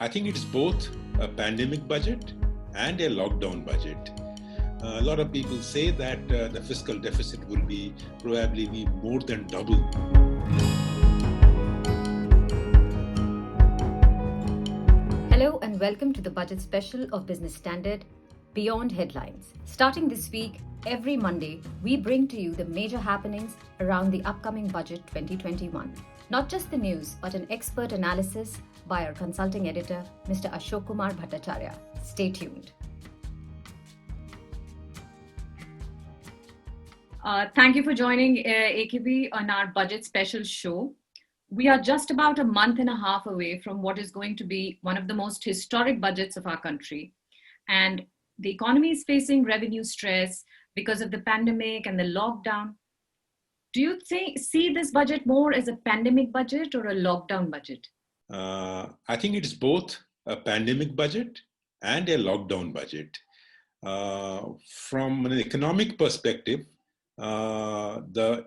I think it's both a pandemic budget and a lockdown budget. A lot of people say that the fiscal deficit will probably be more than double. Hello and welcome to the budget special of Business Standard, Beyond Headlines. Starting this week, every Monday, we bring to you the major happenings around the upcoming budget 2021. Not just the news, but an expert analysis by our consulting editor, Mr. Ashok Kumar Bhattacharya. Stay tuned. Thank you for joining AKB on our budget special show. We are just about a month and a half away from what is going to be one of the most historic budgets of our country. And the economy is facing revenue stress because of the pandemic and the lockdown. Do you see this budget more as a pandemic budget or a lockdown budget? I think it's both a pandemic budget and a lockdown budget. From an economic perspective, the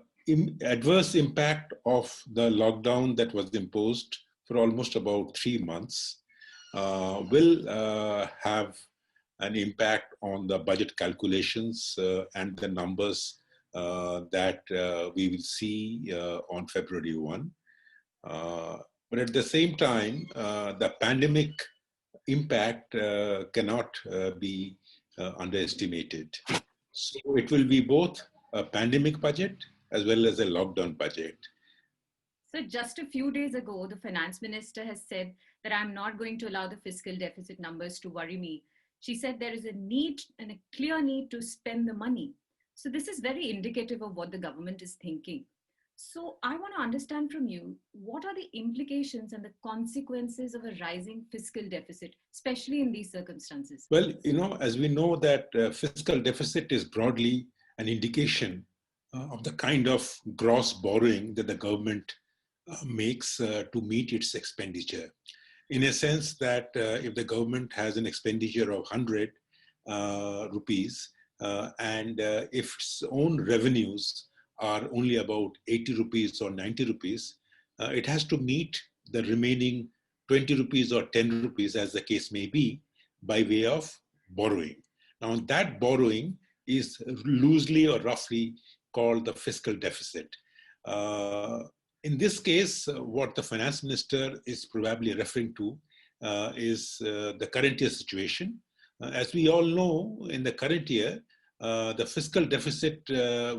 adverse impact of the lockdown that was imposed for almost about 3 months will have an impact on the budget calculations and the numbers that we will see on February 1. But at the same time, the pandemic impact cannot be underestimated. So it will be both a pandemic budget as well as a lockdown budget. So just a few days ago, the finance minister has said that I'm not going to allow the fiscal deficit numbers to worry me. She said there is a need and a clear need to spend the money. So this is very indicative of what the government is thinking. So I want to understand from you, what are the implications and the consequences of a rising fiscal deficit, especially in these circumstances? Well, as we know that fiscal deficit is broadly an indication of the kind of gross borrowing that the government makes to meet its expenditure. In a sense that if the government has an expenditure of 100 rupees and if its own revenues are only about 80 rupees or 90 rupees, it has to meet the remaining 20 rupees or 10 rupees, as the case may be, by way of borrowing. Now, that borrowing is loosely or roughly called the fiscal deficit. In this case, what the finance minister is probably referring to is the current year situation. As we all know, in the current year, the fiscal deficit,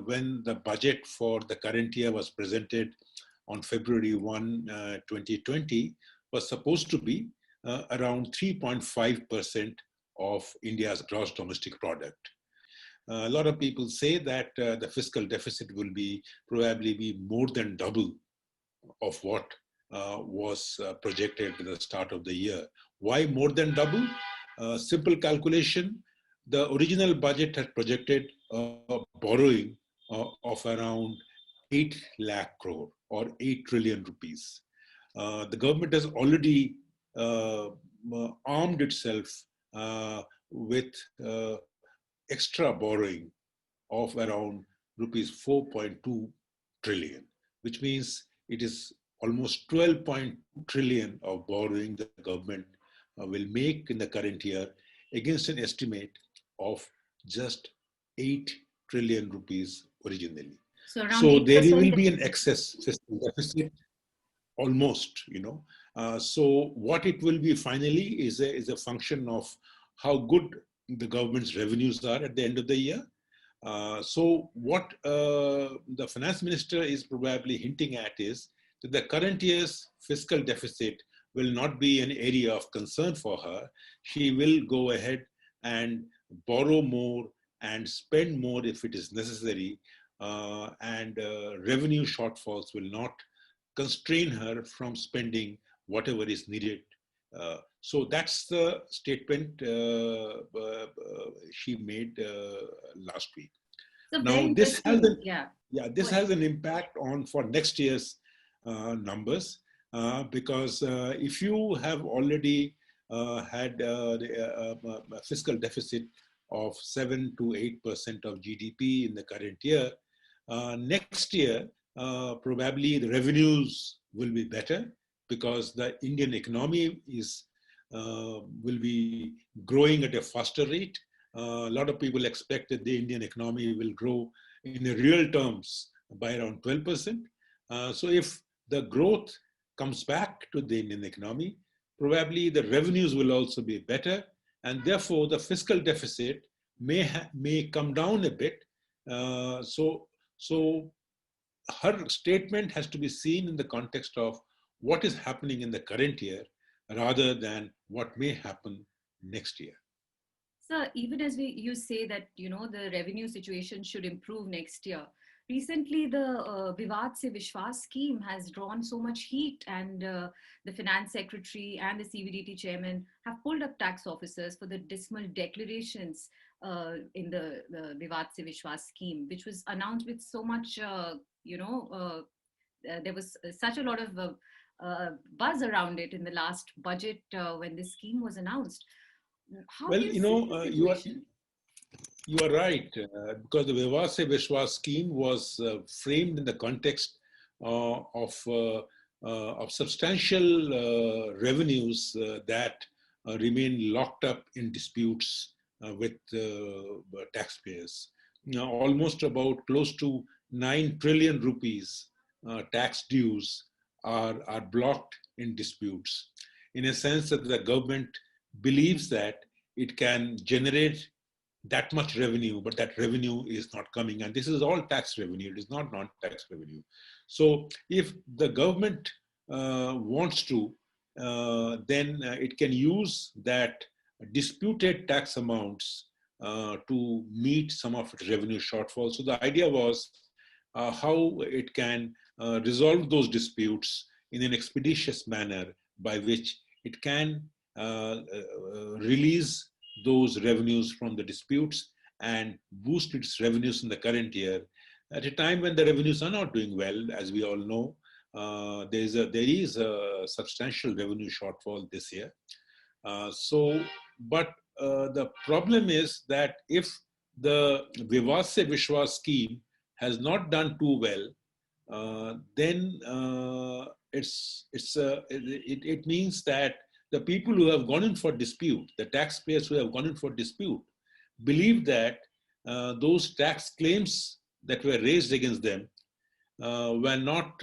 when the budget for the current year was presented on February 1, 2020, was supposed to be around 3.5% of India's gross domestic product. A lot of people say that the fiscal deficit will probably be more than double of what was projected at the start of the year. Why more than double? Simple calculation. The original budget had projected borrowing of around 8 lakh crore or 8 trillion rupees. The government has already armed itself with extra borrowing of around rupees 4.2 trillion, which means it is almost 12.2 trillion of borrowing the government will make in the current year against an estimate of just 8 trillion rupees originally. So there will be an excess fiscal deficit almost, So what it will be finally is a function of how good the government's revenues are at the end of the year. So what the finance minister is probably hinting at is that the current year's fiscal deficit will not be an area of concern for her. She will go ahead and borrow more and spend more if it is necessary, and revenue shortfalls will not constrain her from spending whatever is needed. So that's the statement she made last week. So now this has an impact for next year's numbers because if you have already had a fiscal deficit of 7 to 8% of GDP in the current year, next year probably the revenues will be better because the Indian economy is will be growing at a faster rate. A lot of people expect that the Indian economy will grow in real terms by around 12%. So if the growth comes back to the Indian economy, probably the revenues will also be better, and therefore the fiscal deficit may come down a bit. So her statement has to be seen in the context of what is happening in the current year rather than what may happen next year. So even as you say that, you know, the revenue situation should improve next year, recently the Vivad Se Vishwas scheme has drawn so much heat, and the finance secretary and the CVDT chairman have pulled up tax officers for the dismal declarations in the Vivad Se Vishwas scheme, which was announced with so much, there was such a lot of buzz around it in the last budget when this scheme was announced. How Well, do you see the situation? you are right, because the Vivad Se Vishwas scheme was framed in the context of substantial revenues that remain locked up in disputes with taxpayers. Now, almost about close to 9 trillion rupees tax dues are blocked in disputes, in a sense that the government believes that it can generate that much revenue, but that revenue is not coming. And this is all tax revenue, it is not non-tax revenue. So if the government wants to, then it can use that disputed tax amounts to meet some of its revenue shortfalls. So the idea was how it can resolve those disputes in an expeditious manner by which it can release those revenues from the disputes and boost its revenues in the current year at a time when the revenues are not doing well. As we all know, there is a substantial revenue shortfall this year. But the problem is that if the Vivad Se Vishwas scheme has not done too well, then it means that the people who have gone in for dispute, the taxpayers who have gone in for dispute, believe that those tax claims that were raised against them were not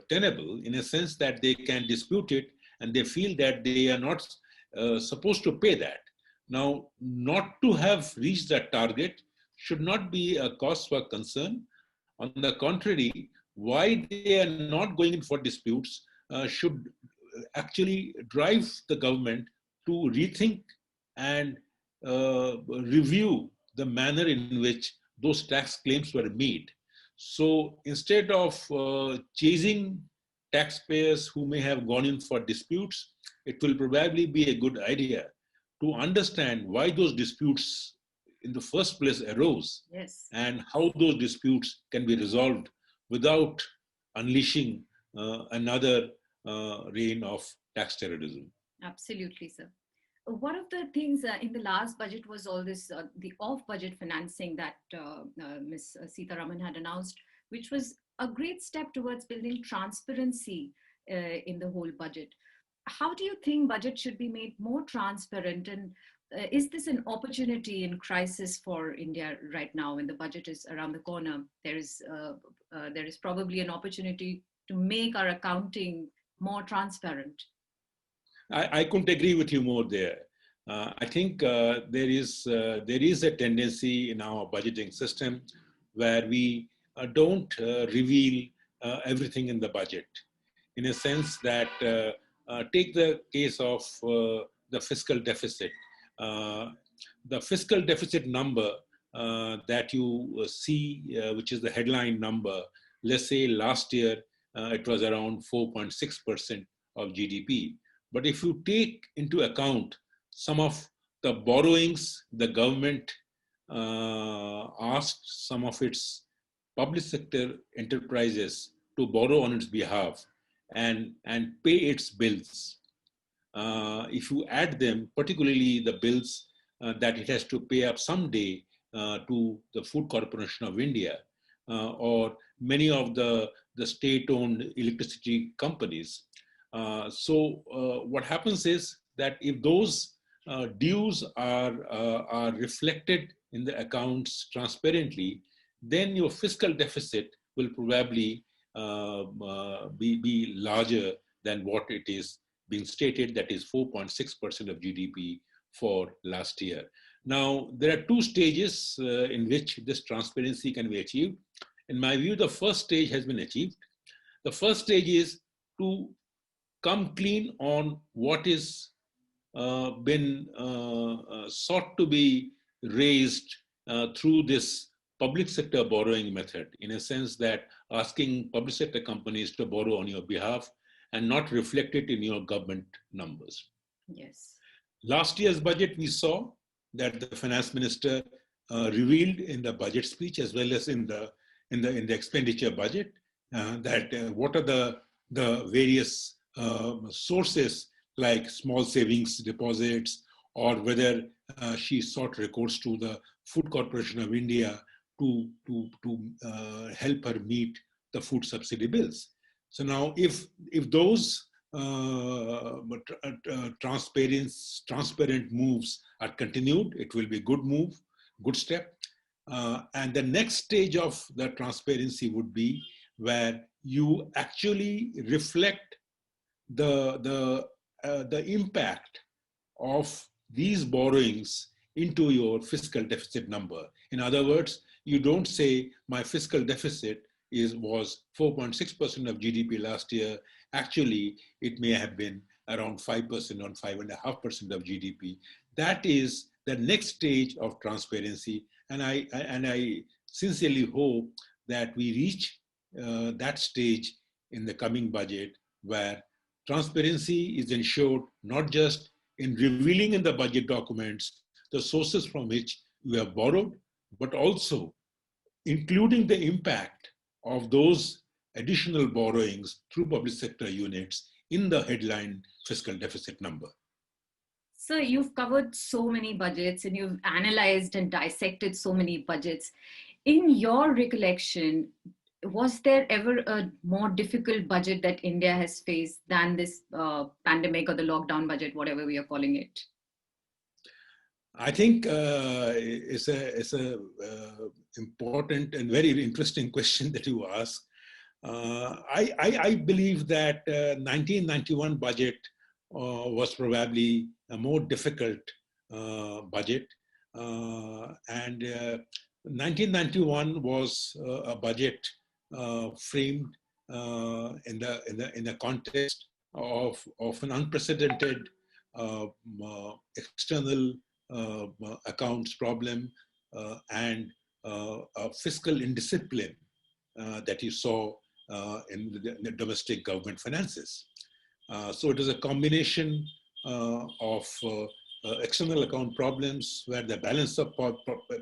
tenable, in a sense that they can dispute it and they feel that they are not supposed to pay that. Now, not to have reached that target should not be a cause for concern. On the contrary, why they are not going in for disputes should actually drive the government to rethink and review the manner in which those tax claims were made. So instead of chasing taxpayers who may have gone in for disputes, it will probably be a good idea to understand why those disputes in the first place arose. Yes. And how those disputes can be resolved without unleashing another reign of tax terrorism. Absolutely, sir. One of the things in the last budget was all this, the off-budget financing that Ms. Sitharaman had announced, which was a great step towards building transparency in the whole budget. How do you think budget should be made more transparent, and is this an opportunity in crisis for India right now when the budget is around the corner? There is probably an opportunity to make our accounting more transparent. I couldn't agree with you more there. I think there is a tendency in our budgeting system where we don't reveal everything in the budget. In a sense that, take the case of the fiscal deficit. The fiscal deficit number that you see, which is the headline number, let's say last year it was around 4.6% of GDP. But if you take into account some of the borrowings the government asked some of its public sector enterprises to borrow on its behalf and pay its bills, if you add them, particularly the bills that it has to pay up someday to the Food Corporation of India or many of the state-owned electricity companies. So what happens is that if those dues are reflected in the accounts transparently, then your fiscal deficit will probably be larger than what it is being stated, that is 4.6% of GDP for last year. Now, there are two stages in which this transparency can be achieved. In my view, the first stage has been achieved. The first stage is to come clean on what is been sought to be raised through this public sector borrowing method, in a sense that asking public sector companies to borrow on your behalf and not reflect it in your government numbers. Yes. Last year's budget, we saw that the finance minister revealed in the budget speech as well as in the expenditure budget that what are the various sources like small savings deposits, or whether she sought recourse to the Food Corporation of India to help her meet the food subsidy bills. So now, if those transparent moves are continued, it will be good move, good step. And the next stage of the transparency would be where you actually reflect the impact of these borrowings into your fiscal deficit number. In other words, you don't say my fiscal deficit was 4.6% of GDP last year. Actually, it may have been around 5% or 5.5% of GDP. That is the next stage of transparency. And I sincerely hope that we reach that stage in the coming budget, where transparency is ensured not just in revealing in the budget documents the sources from which you have borrowed, but also including the impact of those additional borrowings through public sector units in the headline fiscal deficit number. So you've covered so many budgets and you've analyzed and dissected so many budgets. In your recollection, was there ever a more difficult budget that India has faced than this pandemic or the lockdown budget, whatever we are calling it? I think it's a important and very interesting question that you ask. I believe that 1991 budget was probably a more difficult budget, and 1991 was a budget framed in the context of an unprecedented external accounts problem and fiscal indiscipline that you saw in the domestic government finances. So it is a combination of external account problems where the balance of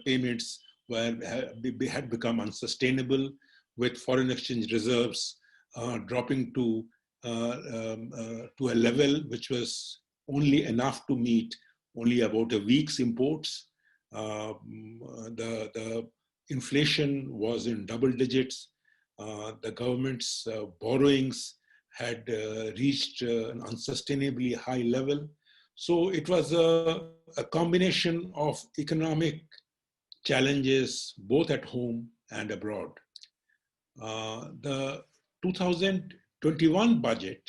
payments had become unsustainable, with foreign exchange reserves dropping to a level which was only enough to meet only about a week's imports. The inflation was in double digits. The government's borrowings had reached an unsustainably high level. So it was a combination of economic challenges, both at home and abroad. The 2021 budget,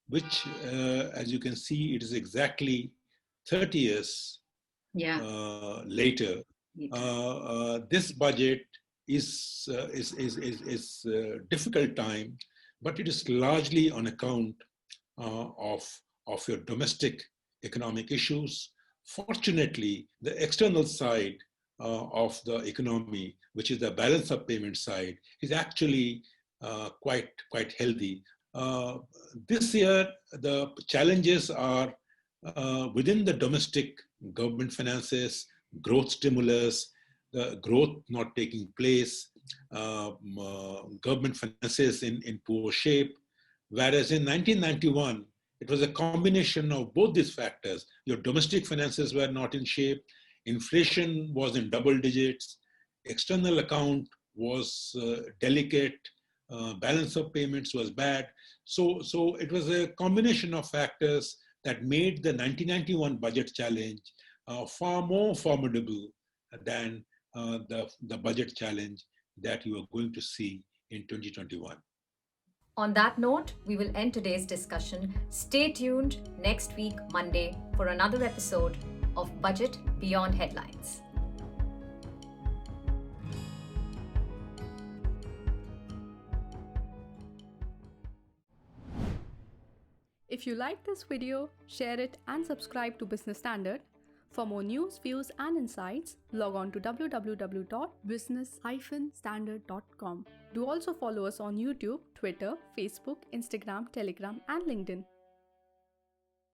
which, as you can see, it is exactly 30 years later. This budget is a difficult time, but it is largely on account of your domestic economic issues. Fortunately, the external side of the economy, which is the balance of payment side, is actually quite healthy. This year, the challenges are within the domestic government finances, growth stimulus, the growth not taking place, government finances in poor shape. Whereas in 1991, it was a combination of both these factors. Your domestic finances were not in shape, inflation was in double digits, external account was delicate, balance of payments was bad. So it was a combination of factors that made the 1991 budget challenge far more formidable than the budget challenge that you are going to see in 2021. On that note, we will end today's discussion. Stay tuned next week, Monday, for another episode of Budget Beyond Headlines. If you like this video, share it and subscribe to Business Standard. For more news, views and insights, log on to www.business-standard.com. Do also follow us on YouTube, Twitter, Facebook, Instagram, Telegram and LinkedIn.